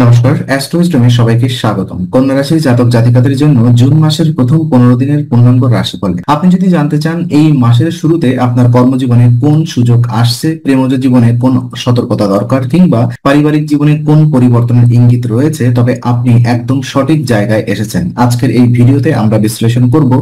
নমস্কার, অ্যাস্ট্রোইস্টমে সবাইকে স্বাগতম। কন্যা রাশির জাতক জাতিকাদের জন্য জুন মাসের প্রথম 15 দিনের পূর্ণাঙ্গ রাশিফল। আপনি যদি জানতে চান এই মাসের শুরুতে আপনার কর্মজীবনে কোন সুযোগ আসছে, প্রেমজ জীবনে কোন সতর্কতা দরকার, কিংবা পারিবারিক জীবনে কোন পরিবর্তনের ইঙ্গিত রয়েছে, তবে আপনি একদম সঠিক জায়গায় এসেছেন। আজকের এই ভিডিওতে আমরা বিশ্লেষণ করব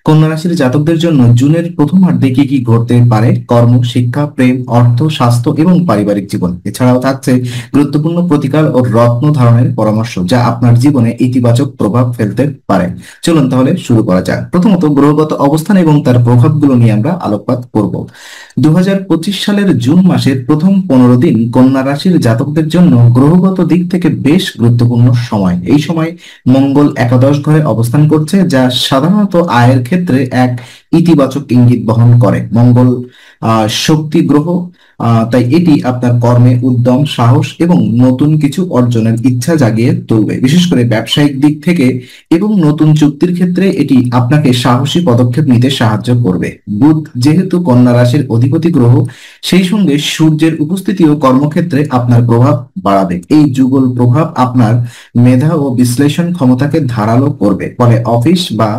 কন্যা রাশির জাতকদের জন্য জুনের প্রথমার্ধে কি কি ঘটতে পারে কর্ম, শিক্ষা, প্রেম, অর্থ, স্বাস্থ্য এবং পারিবারিক জীবন। এছাড়াও থাকছে গুরুত্বপূর্ণ প্রতিকার ও রত্ন ধারণের পরামর্শ, যা আপনার জীবনে ইতিবাচক প্রভাব ফেলতে পারে। চলুন তাহলে শুরু করা যাক। প্রথমত গ্রহগত অবস্থান এবং তার প্রভাবগুলো নিয়ে আমরা আলোকপাত করব। 2025 সালের জুন মাসের প্রথম 15 দিন কন্যা রাশির জাতকদের জন্য গ্রহগত দিক থেকে বেশ গুরুত্বপূর্ণ সময়। এই সময় মঙ্গল একাদশ ঘরে অবস্থান করছে, যা সাধারণত আয়ের ক্ষেত্রে এক ইতিবাচক ইঙ্গিত বহন করে। মঙ্গল শক্তি গ্রহ, তাই এটি আপনার কর্মে উদ্যম, সাহস এবং নতুন কিছু অর্জনের ইচ্ছা জাগিয়ে তুলবে, বিশেষ করে ব্যবসায়িক দিক থেকে এবং নতুন চুক্তির ক্ষেত্রে এটি আপনাকে সাহসী পদক্ষেপ নিতে সাহায্য করবে। বুধ যেহেতু কন্যা রাশির অধিপতি গ্রহ, সেই সঙ্গে সূর্যের উপস্থিতিও কর্মক্ষেত্রে আপনার প্রভাব বাড়াবে। এই যুগল প্রভাব আপনার মেধা ও বিশ্লেষণ ক্ষমতাকে ধারালো করবে, ফলে অফিস বা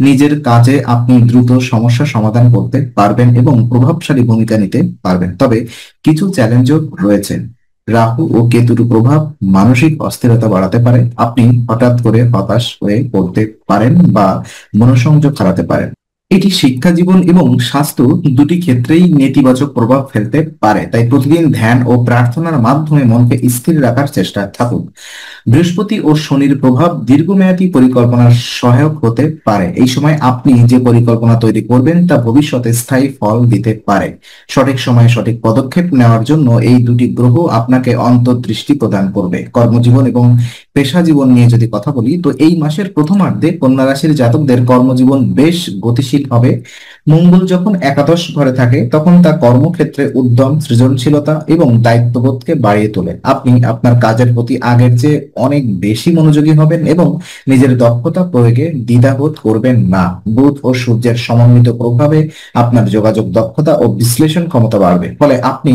নিজের কাজে আপনি দ্রুত সমস্যা সমাধান করতে পারবেন এবং প্রভাবশালী ভূমিকা নিতে পারবেন। তবে কিছু চ্যালেঞ্জও রয়েছে। রাহু ও কেতুর প্রভাব মানসিক অস্থিরতা বাড়াতে পারে। আপনি হঠাৎ করে হতাশ হয়ে পড়তে পারেন বা মনোসংযোগ হারাতে পারেন। এটি শিক্ষা জীবন এবং স্বাস্থ্য দুটি ক্ষেত্রেই নেতিবাচক প্রভাব ফেলতে পারে, তাই প্রতিদিন ধ্যান ও প্রার্থনার মাধ্যমে মনকে স্থির রাখার চেষ্টা থাকুন। বৃহস্পতি ও শনির প্রভাব দীর্ঘমেয়াদী পরিকল্পনার সহায়ক হতে পারে। এই সময় আপনি যে পরিকল্পনা তৈরি করবেন তা ভবিষ্যতে স্থায়ী ফল দিতে পারে। সঠিক সময়ে সঠিক পদক্ষেপ নেওয়ার জন্য এই দুটি গ্রহ আপনাকে অন্তর্দৃষ্টি প্রদান করবে। কর্মজীবন এবং পেশা জীবন নিয়ে যদি কথা বলি, তো এই মাসের প্রথমার্ধে কন্যা রাশির জাতকদের কর্মজীবন বেশ গতিশীল হবে। মঙ্গল যখন একাদশ ঘরে থাকে তখন তা কর্মক্ষেত্রে উদ্যম, সৃজনশীলতা এবং দায়িত্ববোধকে বাড়িয়ে তোলে। আপনি আপনার কাজের প্রতি আগের চেয়ে অনেক বেশি মনোযোগী হবেন এবং নিজের দক্ষতা প্রয়োগে দ্বিধাবোধ করবেন না। বুধ ও সূর্যের সমন্বিত প্রভাবে আপনার যোগাযোগ দক্ষতা ও বিশ্লেষণ ক্ষমতা বাড়বে, ফলে আপনি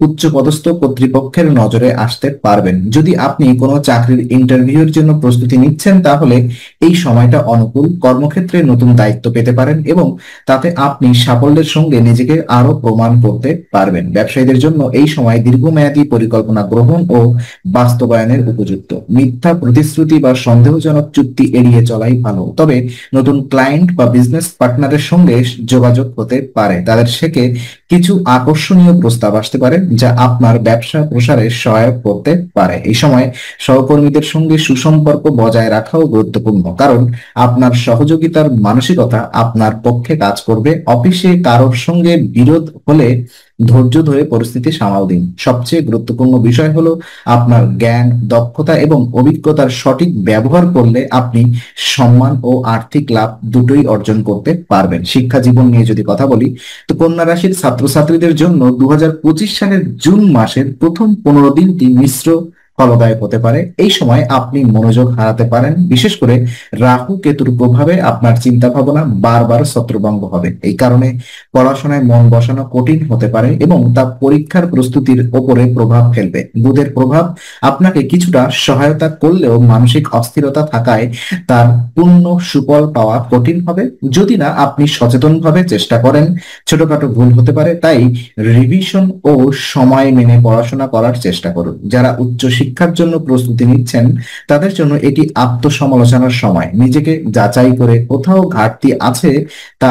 উচ্চপদস্থ কর্তৃপক্ষের নজরে আসতে পারবেন। যদি আপনি কোনো চাকরির ইন্টারভিউর জন্য প্রস্তুতি নিচ্ছেন, তাহলে এই সময়টা অনুকূল। কর্মক্ষেত্রে নতুন দায়িত্ব পেতে পারেন এবং তাতে আপনি সাফল্যের সঙ্গে নিজেকে আরো প্রমাণ করতে পারবেন। ব্যবসায়ীদের জন্য এই সময় দীর্ঘমেয়াদী পরিকল্পনা গ্রহণ ও বাস্তবায়নের উপযুক্ত। মিথ্যা প্রতিশ্রুতি বা সন্দেহজনক চুক্তি এড়িয়ে চলাই ভালো। তবে নতুন ক্লায়েন্ট বা বিজনেস পার্টনারের সঙ্গে যোগাযোগ হতে পারে, তাদের থেকে কিছু আকর্ষণীয় প্রস্তাব আসতে পারে যা আপনার ব্যবসা প্রসারে সহায়ক করতে পারে। এই সময় সহকর্মীদের সঙ্গে সুসম্পর্ক বজায় রাখাও গুরুত্বপূর্ণ, কারণ আপনার সহযোগিতার মানসিকতা আপনার পক্ষে কাজ করবে। অফিসে কারোর সঙ্গে বিরোধ হলে ধৈর্য ধরে পরিস্থিতি সামাল দিন। সবচেয়ে গুরুত্বপূর্ণ বিষয় হলো আপনার জ্ঞান, দক্ষতা এবং অভিজ্ঞতার সঠিক ব্যবহার করলে আপনি সম্মান ও আর্থিক লাভ দুটোই অর্জন করতে পারবেন। শিক্ষা জীবন নিয়ে যদি কথা বলি, তো কন্যা রাশির ছাত্রছাত্রীদের জন্য 2025 সালের জুন মাসের প্রথম 15 দিনটি মিশ্র ফলদায়ক হতে পারে। এই সময় আপনি মনোযোগ হারাতে পারেন, বিশেষ করে রাহু কেতুর প্রভাবে আপনার চিন্তা ভাবনা বারবার ছত্রভঙ্গ হবে। এই কারণে পড়াশোনায় মন বসানো কঠিন হতে পারে এবং তা পরীক্ষার প্রস্তুতির ওপরে প্রভাব ফেলবে। বুধের প্রভাব আপনাকে কিছুটা সহায়তা করলেও মানসিক অস্থিরতা থাকায় তার পূর্ণ সুফল পাওয়া কঠিন হবে যদি না আপনি সচেতনভাবে চেষ্টা করেন। ছোটখাটো ভুল হতে পারে, তাই রিভিশন ও সময় মেনে পড়াশোনা করার চেষ্টা করুন। যারা উচ্চ শিক্ষার জন্য প্রস্তুতি নিচ্ছেন তাদের জন্য এটি আত্মসমালোচনার সময়। নিজেকে যাচাই করে কোথাও ঘাটতি আছে তা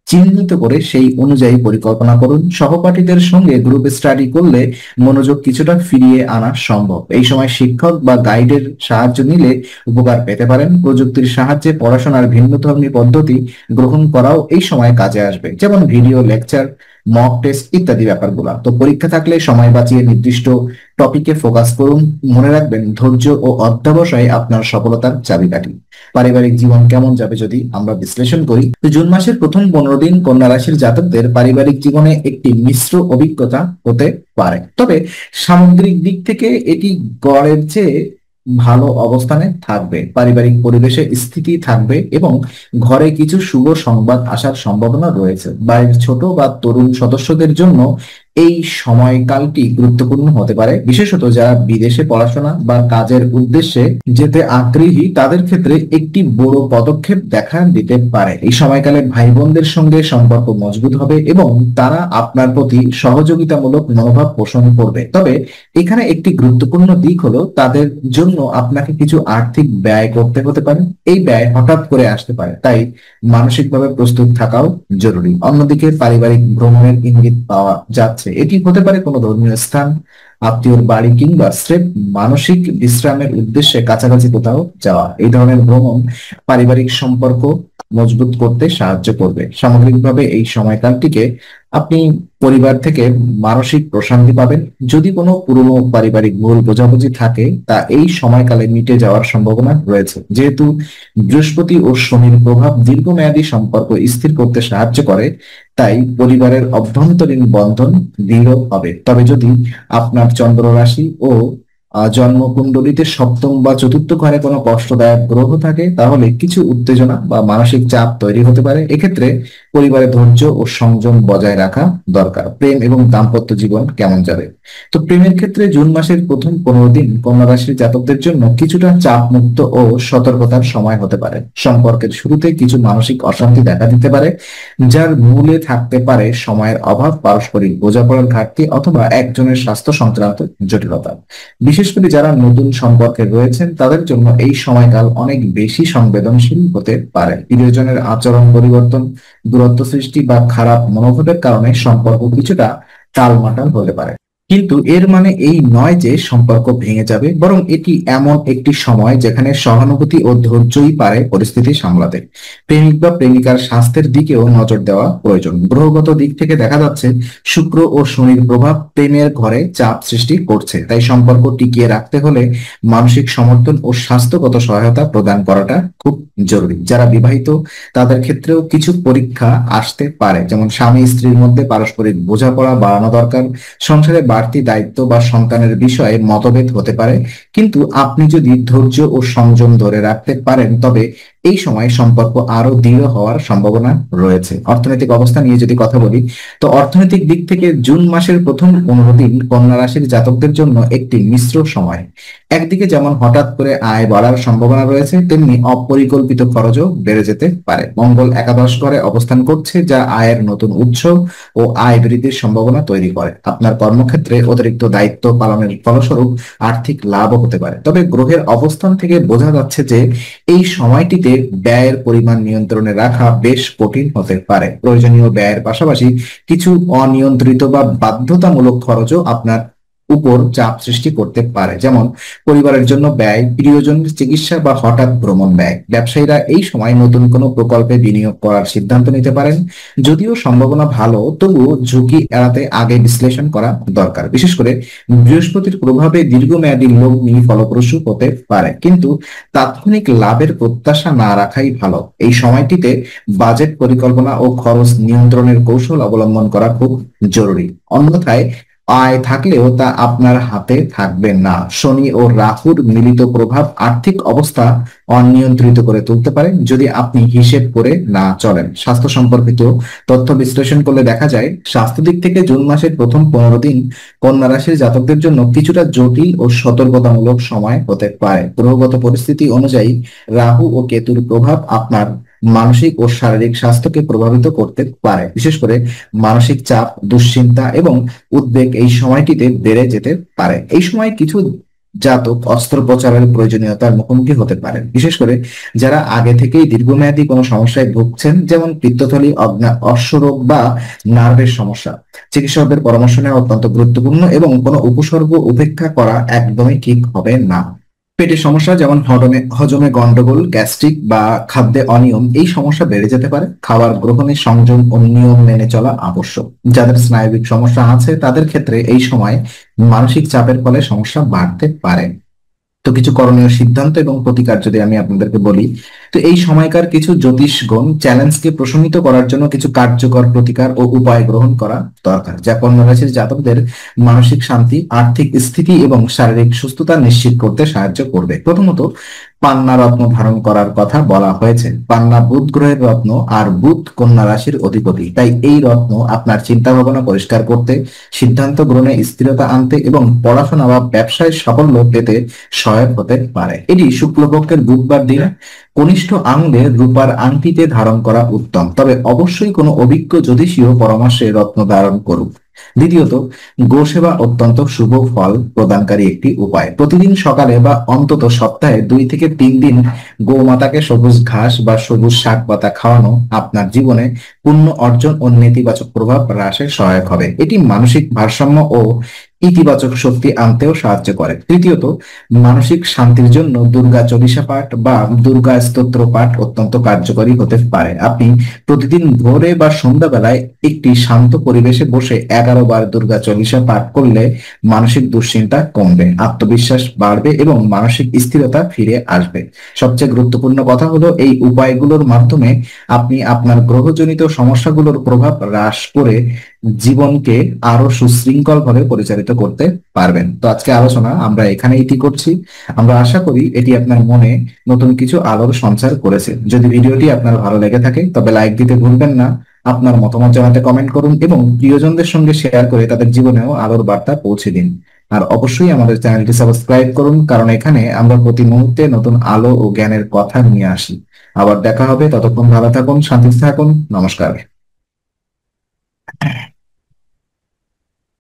চিহ্নিত করে সেই অনুযায়ী পরিকল্পনা করুন। সহপাঠীদের সঙ্গে গ্রুপ স্টাডি করলে মনোযোগ কিছুটা ফিরিয়ে আনা সম্ভব। এই সময় শিক্ষক বা গাইডের সাহায্য নিলে উপকার পেতে পারেন। প্রযুক্তির সাহায্যে পড়াশোনার ভিন্নধর্মী পদ্ধতি গ্রহণ করাও এই সময় কাজে আসবে, যেমন ভিডিও লেকচার, মক টেস্ট ইত্যাদি ব্যাপারগুলা। তো পরীক্ষা থাকলে সময় বাঁচিয়ে নির্দিষ্ট টপিকে ফোকাস করুন। মনে রাখবেন, ধৈর্য ও অধ্যবসায় আপনার সফলতার চাবিকাঠি। পারিবারিক জীবন কেমন যাবে যদি আমরা বিশ্লেষণ করি, তো জুন মাসের প্রথম 15 দিন কন্যা রাশির জাতকদের পারিবারিক জীবনে একটি মিশ্র অভিজ্ঞতা হতে পারে। তবে সামগ্রিক দিক থেকে এটি গড়ের চেয়ে ভালো অবস্থানে থাকবে। পারিবারিক পরিবেশে স্থিতি থাকবে এবং ঘরে কিছু শুভ সংবাদ আসার সম্ভাবনা রয়েছে। বাড়ির ছোট বা তরুণ সদস্যদের জন্য এই সময়কালটি গুরুত্বপূর্ণ হতে পারে, বিশেষত যারা বিদেশে পড়াশোনা বা কাজের উদ্দেশ্যে যেতে আগ্রহী তাদের ক্ষেত্রে একটি বড় পদক্ষেপ দেখা দিতে পারে। এই সময়কালে ভাই বোনদের সঙ্গে সম্পর্ক মজবুত হবে এবং তারা আপনার প্রতি সহযোগিতামূলক মনোভাব পোষণ করবে। তবে এখানে একটি গুরুত্বপূর্ণ দিক হলো তাদের জন্য আপনাকে কিছু আর্থিক ব্যয় করতে হতে পারে। এই ব্যয় হঠাৎ করে আসতে পারে, তাই মানসিকভাবে প্রস্তুত থাকাও জরুরি। অন্যদিকে পারিবারিক ভ্রমণের ইঙ্গিত পাওয়া যাচ্ছে, এটি হতে পারে কোনো ধর্মীয় স্থান, আত্মীয়র বাড়ি কিংবা স্রেফ মানসিক বিশ্রামের উদ্দেশ্যে কাছাকাছি কোথাও যাওয়া। এই ধরনের ভ্রমণ পারিবারিক সম্পর্ক মজবুত করতে সাহায্য করবে। সামগ্রিকভাবে এই সময়কালটিকে আপনি পরিবার থেকে মানসিক প্রশান্তি পাবেন। যদি কোনো পুরনো পারিবারিক ভুল বোঝাবুঝি থাকে তা এই সময়কালে মিটে যাওয়ার সম্ভাবনা রয়েছে। যেহেতু বৃহস্পতি ও শনির প্রভাব দীর্ঘমেয়াদী সম্পর্ক স্থির করতে সাহায্য করে, তাই পরিবারের অভ্যন্তরীণ বন্ধন দৃঢ় হবে। তবে যদি আপনার চন্দ্র রাশি ও জন্মকুণ্ডলীতে সপ্তম বা চতুর্থ ঘরে কোনো কষ্টদায়ক গ্রহ থাকে তাহলে কিছু উত্তেজনা বা মানসিক চাপ তৈরি হতে পারে। এক্ষেত্রে পরিবারে ধৈর্য ও সংযম বজায় রাখা দরকার। প্রেম এবং দাম্পত্য জীবন কেমন যাবে? তো প্রেমের ক্ষেত্রে জুন মাসের প্রথম 15 দিন কন্যা রাশির জাতকদের জন্য কিছুটা চাপ মুক্ত ও সতর্কতার সময় হতে পারে। সম্পর্কের শুরুতে কিছু মানসিক অশান্তি দেখা দিতে পারে, যার মূলে থাকতে পারে সময়ের অভাব, পারস্পরিক বোঝাপড়ার ঘাটতি অথবা একজনের স্বাস্থ্য সংক্রান্ত জটিলতা। বিশেষ করে যারা নতুন সম্পর্কে রয়েছেন তাদের জন্য এই সময়কাল অনেক বেশি সংবেদনশীল হতে পারে। প্রিয়জনের আচরণ পরিবর্তন, দূরত্ব সৃষ্টি বা খারাপ মনোভাবের কারণে সম্পর্ক কিছুটা টালমাটাল হতে পারে। কিন্তু এর মানে এই নয় যে সম্পর্ক ভেঙে যাবে, বরং এটি এমন একটি সময় যেখানে সহানুভূতি ও ধৈর্যই পারে পরিস্থিতি সামলাতে। প্রেমিক বা প্রেমিকার স্বাস্থ্যের দিকেও নজর দেওয়া প্রয়োজন। গ্রহগত দিক থেকে দেখা যাচ্ছে শুক্র ও শনির প্রভাব প্রেমের ঘরে চাপ সৃষ্টি করছে, তাই সম্পর্ক টিকিয়ে রাখতে হলে মানসিক সমর্থন ও স্বাস্থ্যগত সহায়তা প্রদান করাটা খুব জরুরি। যারা বিবাহিত তাদের ক্ষেত্রেও কিছু পরীক্ষা আসতে পারে, যেমন স্বামী স্ত্রীর মধ্যে পারস্পরিক বোঝাপড়া বাড়ানো দরকার। সংসারে বাড়তি দায়িত্ব বা সন্তানের বিষয়ে মতভেদ হতে পারে, কিন্তু আপনি যদি ধৈর্য ও সংযম ধরে রাখতে পারেন তবে এই সময় সম্পর্ক আরো দৃঢ় হওয়ার সম্ভাবনা রয়েছে। অর্থনৈতিক অবস্থা নিয়ে যদি কথা বলি, তো অর্থনৈতিক দিক থেকে জুন মাসের প্রথম 15 দিন কন্যা রাশির জাতকদের জন্য একটি মিশ্র সময়। একদিকে যেমন হঠাৎ করে আয় বাড়ার সম্ভাবনা রয়েছে, তেমনি অপরিকল্পিত খরচও বেড়ে যেতে পারে। মঙ্গল একাদশ ঘরে অবস্থান করছে, যা আয়ের নতুন উৎস ও আয় বৃদ্ধির সম্ভাবনা তৈরি করে। আপনার কর্মক্ষেত্রে অতিরিক্ত দায়িত্ব পালনের ফলস্বরূপ আর্থিক লাভও হতে পারে। তবে গ্রহের অবস্থান থেকে বোঝা যাচ্ছে যে এই সময়টিতে ব্যয়ের পরিমাণ নিয়ন্ত্রণে রাখা বেশ কঠিন হতে পারে। প্রয়োজনীয় ব্যয়ের পাশাপাশি কিছু অনিয়ন্ত্রিত বা বাধ্যতামূলক খরচও আপনার উপর চাপ সৃষ্টি করতে পারে, যেমন পরিবারের জন্য ব্যয়, প্রিয়জনের চিকিৎসা বা হঠাৎ ভ্রমণ ব্যয়। ব্যবসায়ীরা এই সময় নতুন কোনো প্রকল্পে বিনিয়োগ করার সিদ্ধান্ত নিতে পারেন। যদিও সম্ভাবনা ভালো, তবুও ঝুঁকি এড়াতে আগে বিশ্লেষণ করা দরকার। বিশেষ করে বৃহস্পতির প্রভাবে দীর্ঘমেয়াদী লগ্নি ফলপ্রসূ হতে পারে, কিন্তু তাৎক্ষণিক লাভের প্রত্যাশা না রাখাই ভালো। এই সময়টিতে বাজেট পরিকল্পনা ও খরচ নিয়ন্ত্রণের কৌশল অবলম্বন করা খুব জরুরি। অন্যথায় আয় থাকলেও তা আপনার হাতে থাকবে না। শনি ও রাহুর মিলিত প্রভাব আর্থিক অবস্থা অনিয়ন্ত্রিত করে তুলতে পারে যদি আপনি হিসেব করে না চলেন। স্বাস্থ্য সম্পর্কিত তথ্য বিশ্লেষণ করলে দেখা যায় স্বাস্থ্য দিক থেকে জুন মাসের প্রথম 15 দিন কন্যা রাশির জাতকদের জন্য কিছুটা জটিল ও সতর্কতামূলক সময় হতে পারে। গ্রহগত পরিস্থিতি অনুযায়ী রাহু ও কেতুর প্রভাব আপনার মানসিক ও শারীরিক স্বাস্থ্যকে প্রভাবিত করতে পারে। বিশেষ করে মানসিক চাপ, দুশ্চিন্তা এবং উদ্বেগ এই সময়টিতে বেড়ে যেতে পারে। এই সময় কিছু জাতক অস্ত্রোপচারের প্রয়োজনীয়তার মুখোমুখি হতে পারেন, বিশেষ করে যারা আগে থেকেই দীর্ঘমেয়াদী কোনো সমস্যায় ভুগছেন, যেমন পিত্তথলি, অশ্বরোগ বা নার্ভের সমস্যা। চিকিৎসকদের পরামর্শ নেওয়া অত্যন্ত গুরুত্বপূর্ণ এবং কোনো উপসর্গ উপেক্ষা করা একদমই ঠিক হবে না। পেটের সমস্যা যেমন হজমে গন্ডগোল, গ্যাস্ট্রিক বা খাদ্যে অনিয়ম এই সমস্যা বেড়ে যেতে পারে। খাবার গ্রহণে সংযম ও নিয়ম মেনে চলা আবশ্যক। যাদের স্নায়বিক সমস্যা আছে তাদের ক্ষেত্রে এই সময় মানসিক চাপের ফলে সমস্যা বাড়তে পারে। তো কিছু করণীয় সিদ্ধান্ত এবং প্রতিকার যদি আমি আপনাদেরকে বলি, তো এই সময়কার কিছু জ্যোতিষগণ চ্যালেঞ্জকে প্রশমিত করার জন্য কিছু কার্যকর প্রতিকার ও উপায় গ্রহণ করা দরকার, যা কন্যা রাশির জাতকদের মানসিক শান্তি, আর্থিক স্থিতি এবং শারীরিক সুস্থতা নিশ্চিত করতে সাহায্য করবে। প্রথমত, পান্না রত্ন ধারণ করার কথা বলা হয়েছে। পান্না বুধ গ্রহের রত্ন, আর বুধ কন্যা রাশির অধিপতি। তাই এই রত্ন আপনার চিন্তা ভাবনা পরিষ্কার করতে, সিদ্ধান্ত গ্রহণে স্থিরতা আনতে এবং পড়াশোনা বা ব্যবসায় সাফল্য পেতে সহায়ক হতে পারে। এটি শুক্লপক্ষের বুধবার দিনে কনিষ্ঠ আঙুলের রূপার আংটিতে ধারণ করা উত্তম, তবে অবশ্যই কোনো অভিজ্ঞ জ্যোতিষীয় পরামর্শে রত্ন ধারণ করুন। দ্বিতীয়ত, গোসেবা অত্যন্ত শুভ ফল প্রদানকারী একটি উপায়। প্রতিদিন সকালে বা অন্তত সপ্তাহে 2 থেকে 3 দিন গোমাতাকে সবুজ ঘাস বা সবুজ শাক পাতা খাওয়ানো আপনার জীবনে পুণ্য অর্জন ও নেতিবাচক প্রভাব হ্রাসে সহায়ক হবে। এটি মানসিক ভারসাম্য ও ইতিবাচক শক্তি আনতেও সাহায্য করে। তৃতীয়ত, মানসিক শান্তির জন্য দুর্গা চল্লিশা পাঠ বা দুর্গা স্তোত্র পাঠ অত্যন্ত কার্যকরী হতে পারে। আপনি প্রতিদিন ভোরে বা সন্ধ্যাবেলায় একটি শান্ত পরিবেশে বসে 11 বার দুর্গা চল্লিশা পাঠ করলে মানসিক দুশ্চিন্তা কমবে, আত্মবিশ্বাস বাড়বে এবং মানসিক স্থিরতা ফিরে আসবে। সবচেয়ে গুরুত্বপূর্ণ কথা হলো, এই উপায়গুলোর মাধ্যমে আপনি আপনার গ্রহজনিত সমস্যাগুলোর প্রভাব হ্রাস করে জীবনকে আরো সুশৃঙ্খল ভাবে পরিচালিত করতে পারবেন। তো আজকে আলোচনা আমরা এখানে ইতি করছি। আমরা আশা করি এটি আপনার মনে নতুন কিছু আলোর সঞ্চার করেছে। যদি ভিডিওটি আপনার ভালো লেগে থাকে তবে লাইক দিতে ভুলবেন না। আপনার মতামত জানাতে কমেন্ট করুন এবং প্রিয়জনদের সঙ্গে শেয়ার করে তাদের জীবনেও আলোর বার্তা পৌঁছে দিন। আর অবশ্যই আমাদের চ্যানেলটি সাবস্ক্রাইব করুন, কারণ এখানে আমরা প্রতি মুহূর্তে নতুন আলো ও জ্ঞানের কথা নিয়ে আসি। আবার দেখা হবে, ততক্ষণ ভালো থাকুন, শান্তিতে থাকুন। নমস্কার।